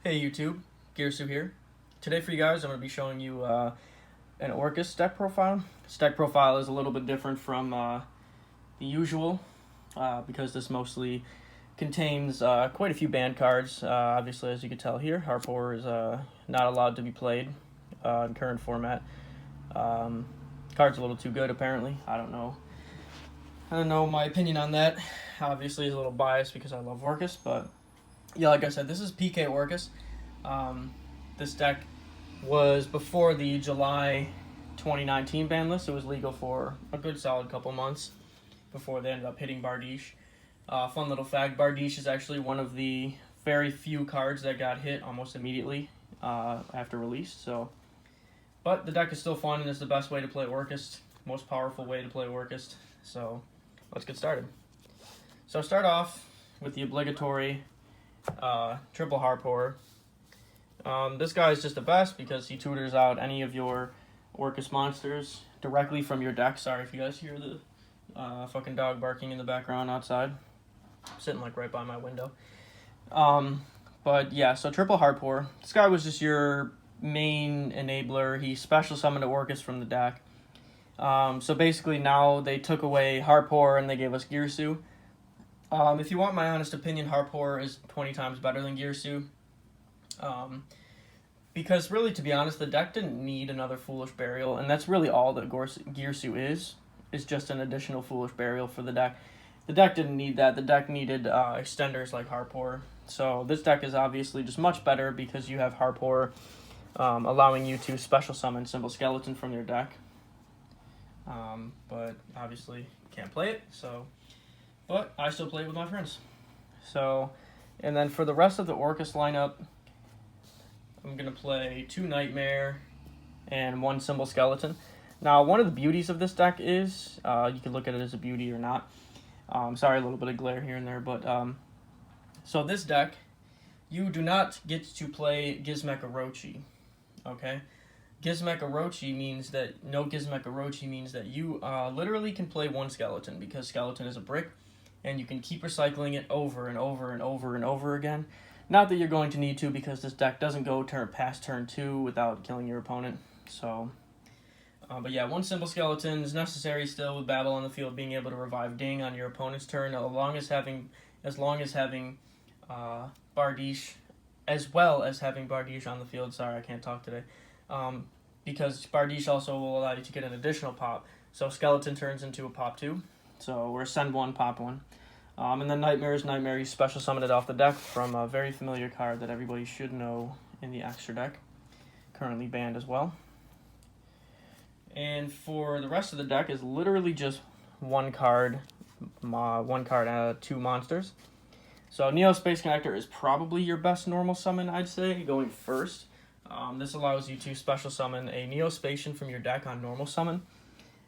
Hey YouTube, Gearsu here. Today for you guys, I'm going to be showing you an Orcust deck profile. This deck profile is a little bit different from the usual because this mostly contains quite a few banned cards. Obviously, as you can tell here, Harpor is not allowed to be played in current format. Card's a little too good, apparently. I don't know my opinion on that. Obviously, it's a little biased because I love Orcust, but yeah, like I said, this is PK Orcust. This deck was before the July 2019 ban list. It was legal for a good solid couple months before they ended up hitting Bardiche. Fun little fact, Bardiche is actually one of the very few cards that got hit almost immediately after release. But the deck is still fun and it's the best way to play Orcust, most powerful way to play Orcust. So let's get started. So start off with the obligatory triple Harpor. This guy is just the best because he tutors out any of your Orcust monsters directly from your deck. Sorry if you guys hear the fucking dog barking in the background outside. I'm sitting like right by my window. But yeah, so triple Harpor. This guy was just your main enabler. He special summoned Orcust from the deck. So basically now they took away Harpor and they gave us Gearsu. If you want my honest opinion, Harpor is 20 times better than Gearsu. Because really, to be honest, the deck didn't need another Foolish Burial, and that's really all that Gearsu is just an additional Foolish Burial for the deck. The deck didn't need that. The deck needed extenders like Harpor. So this deck is obviously just much better because you have Harpor allowing you to special summon Symbol Skeleton from your deck. But obviously can't play it, but I still play it with my friends. So, and then for the rest of the Orcust lineup, I'm going to play 2 Nightmare and 1 Symbol Skeleton. Now, one of the beauties of this deck is, you can look at it as a beauty or not. Sorry, a little bit of glare here and there, but, so this deck, you do not get to play Gizmek Orochi, okay? Gizmek Orochi means that, no Gizmek Orochi means that you literally can play 1 skeleton because skeleton is a brick, and you can keep recycling it over and over and over and over again. Not that you're going to need to because this deck doesn't go past turn 2 without killing your opponent. So, but yeah, 1 Symbol Skeleton is necessary still with Babel on the field, being able to revive Ding on your opponent's turn, as long as having Bardiche, as well as having Bardiche on the field. Sorry, I can't talk today. Because Bardiche also will allow you to get an additional pop. So Skeleton turns into a pop 2. So we're send 1, pop 1. And then Nightmare is Nightmare. You special summon it off the deck from a very familiar card that everybody should know in the extra deck. Currently banned as well. And for the rest of the deck is literally just 1 card, 2 monsters. So Neo Space Connector is probably your best normal summon, I'd say, going first. This allows you to special summon a Neospatian from your deck on normal summon.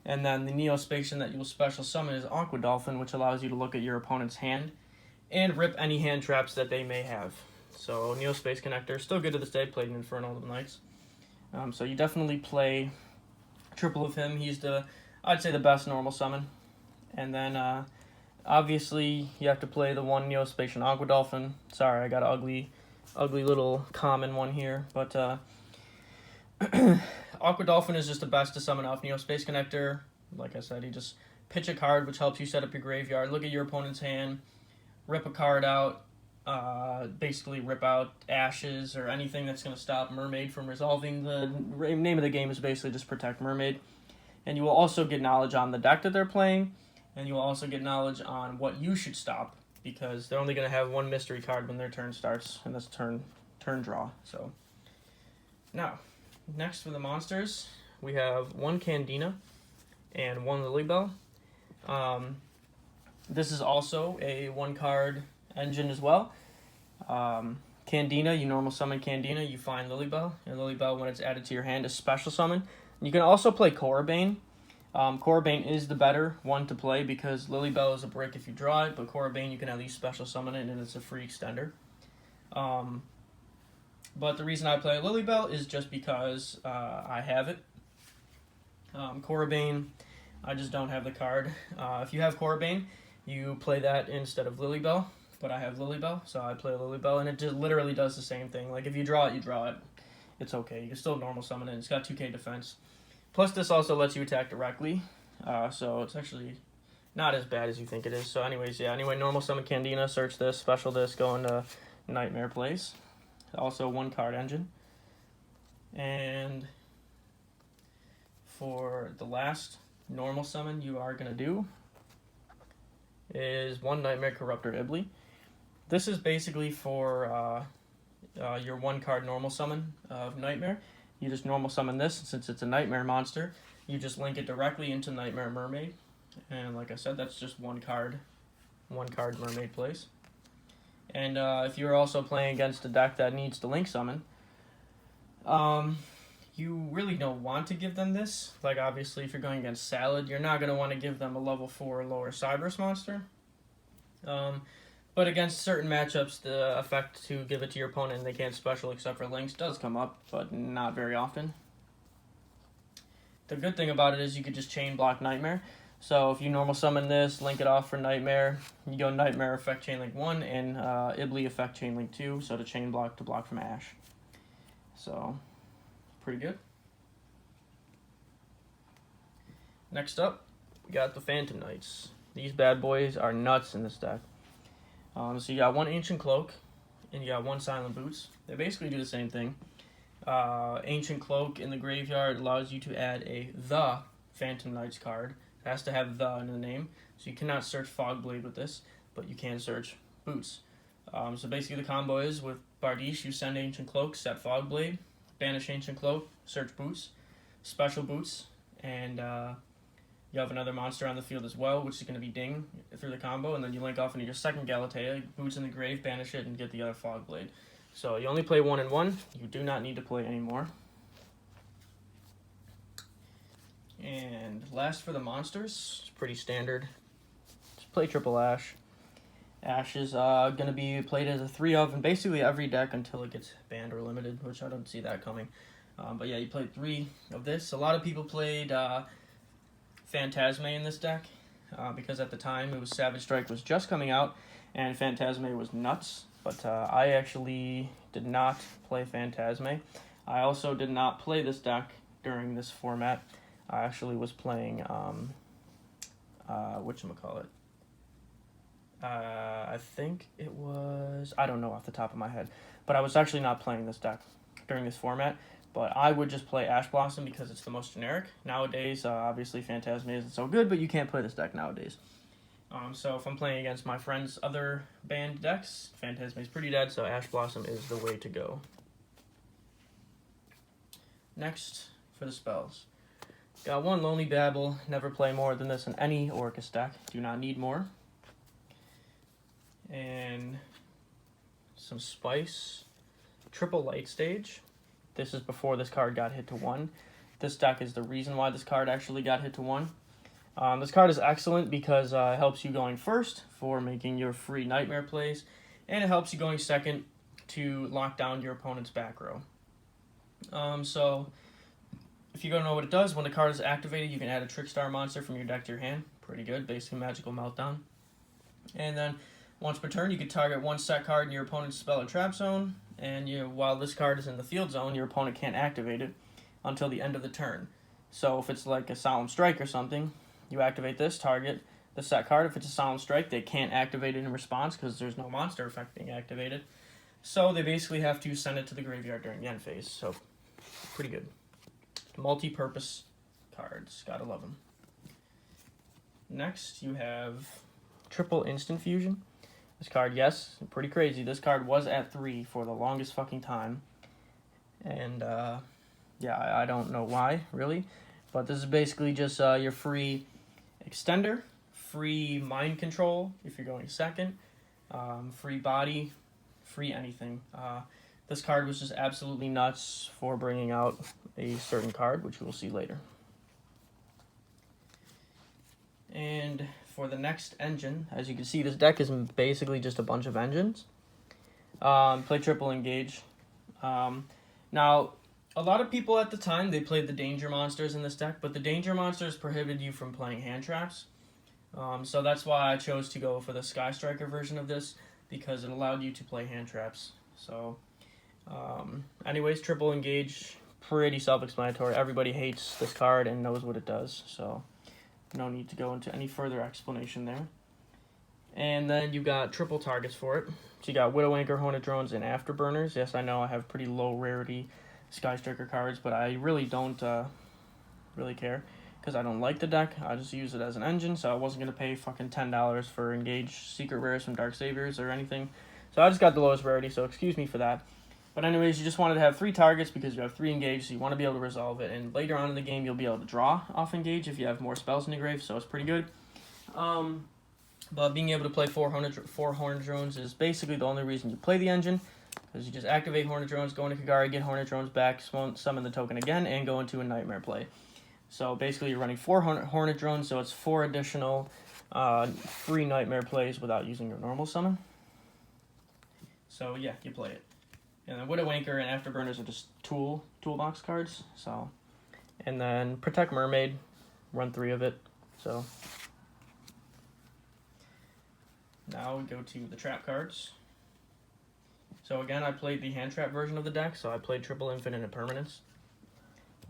And then the Neospatian that you will special summon is Aqua Dolphin, which allows you to look at your opponent's hand and rip any hand traps that they may have. So Neo Space Connector, still good to this day, played in Infernal of the Nights. So you definitely play triple of him. He's I'd say the best normal summon. And then obviously you have to play the 1 Neospatian Aqua Dolphin. Sorry, I got an ugly little common one here, but Aqua Dolphin is just the best to summon off Neo Space Connector. Like I said, you just pitch a card, which helps you set up your graveyard, look at your opponent's hand, rip a card out, basically rip out Ashes or anything that's going to stop Mermaid from resolving. The name of the game is basically just protect Mermaid. And you will also get knowledge on the deck that they're playing, and you will also get knowledge on what you should stop, because they're only going to have 1 mystery card when their turn starts, and that's turn draw. So now, next for the monsters, we have 1 Candina and 1 Lilybell. This is also a 1-card engine as well. Candina, you normal summon Candina, you find Lilybell, and Lilybell, when it's added to your hand, is special summon. You can also play Corruptor. Corruptor is the better one to play because Lilybell is a brick if you draw it, but Corruptor you can at least special summon it and it's a free extender. But the reason I play Lilybell is just because I have it. Corruptor, I just don't have the card. If you have Corruptor, you play that instead of Lilybell. but I have Lilybell, so I play Lilybell, and it just literally does the same thing. Like, if you draw it, you draw it. It's okay. You can still normal summon it. It's got 2k defense. Plus, this also lets you attack directly, so it's actually not as bad as you think it is. So anyways, yeah, anyway, normal summon Candina, search this, special this, go into Nightmare Place. Also, 1-card engine. And for the last normal summon you are going to do is 1 Nightmare Corruptor Iblee. This is basically for your 1-card normal summon of Nightmare. You just normal summon this, since it's a Nightmare monster. You just link it directly into Nightmare Mermaid. And like I said, that's just 1-card Mermaid Place. And if you're also playing against a deck that needs to link summon, you really don't want to give them this. Like, obviously, if you're going against Salad, you're not going to want to give them a level 4 or lower Cyberse monster. But against certain matchups, the effect to give it to your opponent and they can't special except for links does come up, but not very often. The good thing about it is you could just chain block Nightmare. So if you normal summon this, link it off for Nightmare, you go Nightmare effect chain link 1 and Iblee effect chain link 2, so to chain block to block from Ash. So, pretty good. Next up, we got the Phantom Knights. These bad boys are nuts in this deck. So you got 1 Ancient Cloak, and you got 1 Silent Boots. They basically do the same thing. Ancient Cloak in the graveyard allows you to add the Phantom Knights card. It has to have the in the name, so you cannot search Fogblade with this, but you can search Boots. So basically the combo is with Bardiche, you send Ancient Cloak, set Fogblade, banish Ancient Cloak, search Boots, special Boots, and you have another monster on the field as well, which is going to be Ding through the combo, and then you link off into your second Galatea, Boots in the grave, banish it, and get the other Fogblade. So you only play 1 and 1. You do not need to play any more. And last for the monsters, it's pretty standard. Just play Triple Ash. Ash is going to be played as a 3 of in basically every deck until it gets banned or limited, which I don't see that coming. But yeah, you played 3 of this. A lot of people played Phantasme in this deck because at the time it was Savage Strike was just coming out and Phantasme was nuts. But I actually did not play Phantasme. I also did not play this deck during this format. I actually was playing, whatchamacallit? I think it was, I don't know off the top of my head, but I was actually not playing this deck during this format, but I would just play Ash Blossom because it's the most generic. Nowadays, obviously Phantasme isn't so good, but you can't play this deck nowadays. So if I'm playing against my friends' other banned decks, Phantasme is pretty dead, so Ash Blossom is the way to go. Next, for the spells. Got 1 Lonely Babble, never play more than this in any Orcust deck, do not need more. And some Spice, Triple Light Stage. This is before this card got hit to 1. This deck is the reason why this card actually got hit to 1. This card is excellent because it helps you going first for making your free Nightmare plays, and it helps you going second to lock down your opponent's back row. So if you don't know what it does, when the card is activated, you can add a Trickstar monster from your deck to your hand. Pretty good, basically Magical Meltdown. And then once per turn, you can target 1 set card in your opponent's spell or trap zone, and while this card is in the field zone, your opponent can't activate it until the end of the turn. So if it's like a Solemn Strike or something, you activate this, target the set card. If it's a Solemn Strike, they can't activate it in response because there's no monster effect being activated. So they basically have to send it to the graveyard during the end phase. So pretty good. Multi-purpose cards. Gotta love them. Next, you have Triple Instant Fusion. This card, yes, pretty crazy. This card was at 3 for the longest fucking time. And, yeah, I don't know why, really. But this is basically just your free extender, free mind control if you're going second, free body, free anything. This card was just absolutely nuts for bringing out a certain card, which we'll see later. And for the next engine, as you can see, this deck is basically just a bunch of engines. Play Triple Engage. Now, a lot of people at the time, they played the Danger Monsters in this deck, but the Danger Monsters prohibited you from playing hand traps. So that's why I chose to go for the Sky Striker version of this, because it allowed you to play hand traps. So, anyways, triple engage, pretty self-explanatory. Everybody hates this card and knows what it does, so no need to go into any further explanation there. And then you got triple targets for it. So you got Widow Anchor, Hornet Drones, and Afterburners. Yes, I know I have pretty low rarity Sky Striker cards, but I really don't really care because I don't like the deck. I just use it as an engine, so I wasn't going to pay fucking $10 for Engage Secret Rares from Dark Saviors or anything. So I just got the lowest rarity, so excuse me for that. But anyways, you just wanted to have 3 targets because you have 3 Engage, so you want to be able to resolve it. And later on in the game, you'll be able to draw off Engage if you have more spells in your grave, so it's pretty good. But being able to play 4 Hornet Drones is basically the only reason you play the engine, because you just activate Hornet Drones, go into Kagari, get Hornet Drones back, summon the token again, and go into a Nightmare play. So basically you're running 4 Hornet Drones, so it's 4 additional free Nightmare plays without using your normal summon. So yeah, you play it. And then Widow Anchor and Afterburners are just toolbox cards. So, and then Protect Mermaid, run 3 of it. So now we go to the trap cards. So again, I played the hand trap version of the deck, so I played Triple Infinite Impermanence.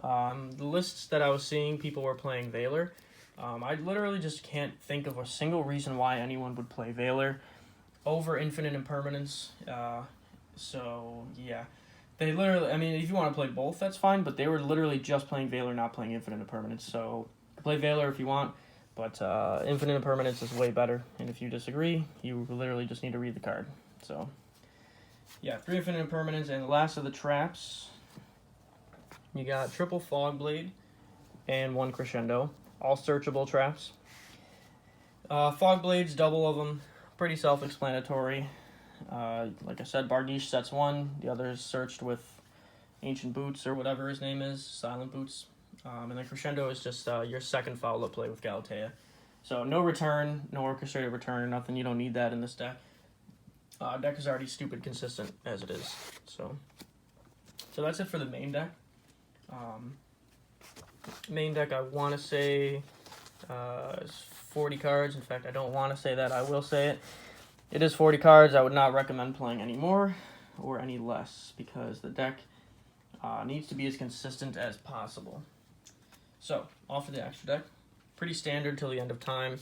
The lists that I was seeing, people were playing Veiler. I literally just can't think of a single reason why anyone would play Veiler over Infinite Impermanence. So yeah, they literally, I mean, if you want to play both, that's fine, but they were literally just playing Veiler, not playing Infinite Impermanence. So you can play Veiler if you want, but Infinite Impermanence is way better, and if you disagree, you literally just need to read the card. So yeah, 3 Infinite Impermanence, and the last of the traps, you got triple Fogblade and 1 Crescendo, all searchable traps. Fogblades, double of them, pretty self-explanatory. Like I said, Bardiche sets 1, the other is searched with Ancient Boots or whatever his name is, Silent Boots. And then Crescendo is just your second follow-up play with Galatea. So no return, no orchestrated return or nothing, you don't need that in this deck. Deck is already stupid consistent as it is. So that's it for the main deck. Main deck, I want to say is 40 cards. In fact, I don't want to say that. I will say it. It is 40 cards. I would not recommend playing any more or any less because the deck needs to be as consistent as possible. So, off of the extra deck. Pretty standard till the end of time.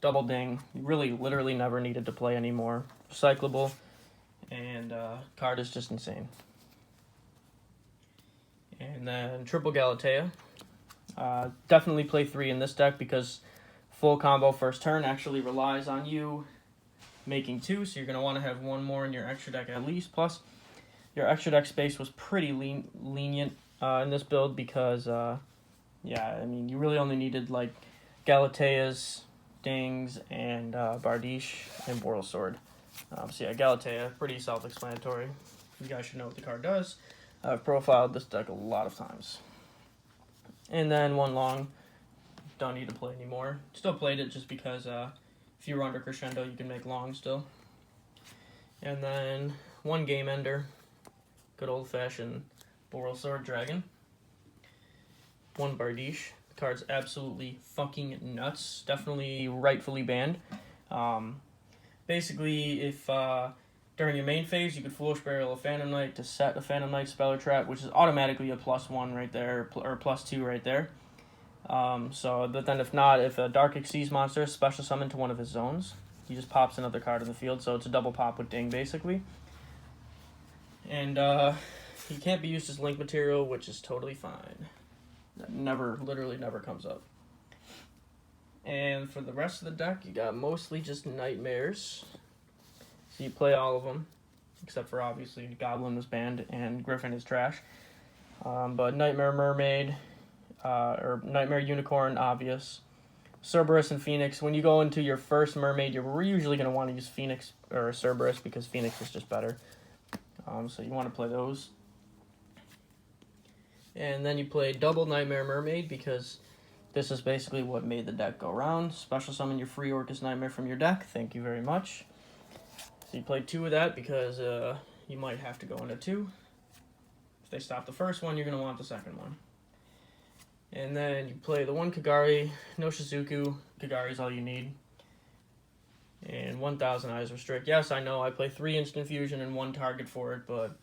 Double ding. You really, literally never needed to play anymore. Recyclable. And card is just insane. And then triple Galatea. Definitely play 3 in this deck because full combo first turn actually relies on you making 2, so you're going to want to have 1 more in your extra deck at least. Plus, your extra deck space was pretty lenient in this build because, yeah, I mean, you really only needed, like, Galatea's, Dings, and Bardiche, and Boral Sword. So yeah, Galatea, pretty self-explanatory. You guys should know what the card does. I've profiled this deck a lot of times. And then 1 long, don't need to play anymore. Still played it just because if you were under Crescendo, you can make long still. And then 1 Game Ender, good old-fashioned Boral Sword Dragon. 1 Bardiche. The card's absolutely fucking nuts. Definitely rightfully banned. Basically, if during your main phase, you could Foolish Burial a Phantom Knight to set a Phantom Knight spell or trap, which is automatically a +1 right there, or +2 right there. But then if not, if a Dark Xyz monster is special summoned to one of his zones, he just pops another card in the field, so it's a double pop with Ding, basically. And he can't be used as link material, which is totally fine. That literally never comes up. And for the rest of the deck, you got mostly just Nightmares. So you play all of them, except for obviously Goblin was banned and Griffin is trash. But Nightmare Mermaid, or Nightmare Unicorn, obvious. Cerberus and Phoenix. When you go into your first Mermaid, you're usually going to want to use Phoenix or Cerberus because Phoenix is just better. So you want to play those. And then you play double Nightmare Mermaid because this is basically what made the deck go round. Special summon your free Orcust Nightmare from your deck. Thank you very much. So you play 2 of that because you might have to go into 2. If they stop the first one, you're going to want the second one. And then you play the 1 Kagari, no Shizuku. Kagari is all you need. And 1,000 eyes restrict. Yes, I know I play 3 instant fusion and 1 target for it, but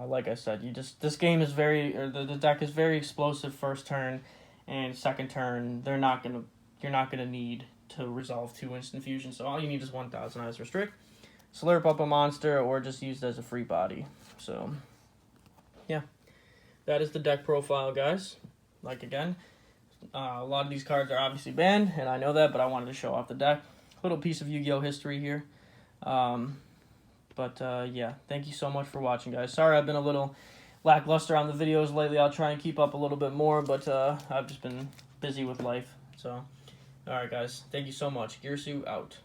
like I said, this game is the deck is very explosive first turn, and second turn you're not gonna need to resolve 2 instant fusion. So all you need is 1,000 eyes restrict, slurp up a monster, or just use it as a free body. So yeah, that is the deck profile, guys. Like again, a lot of these cards are obviously banned, and I know that, but I wanted to show off the deck. Little piece of Yu-Gi-Oh history here. Yeah, thank you so much for watching, guys. Sorry I've been a little lackluster on the videos lately. I'll try and keep up a little bit more, but I've just been busy with life. So, alright, guys. Thank you so much. Gearsu out.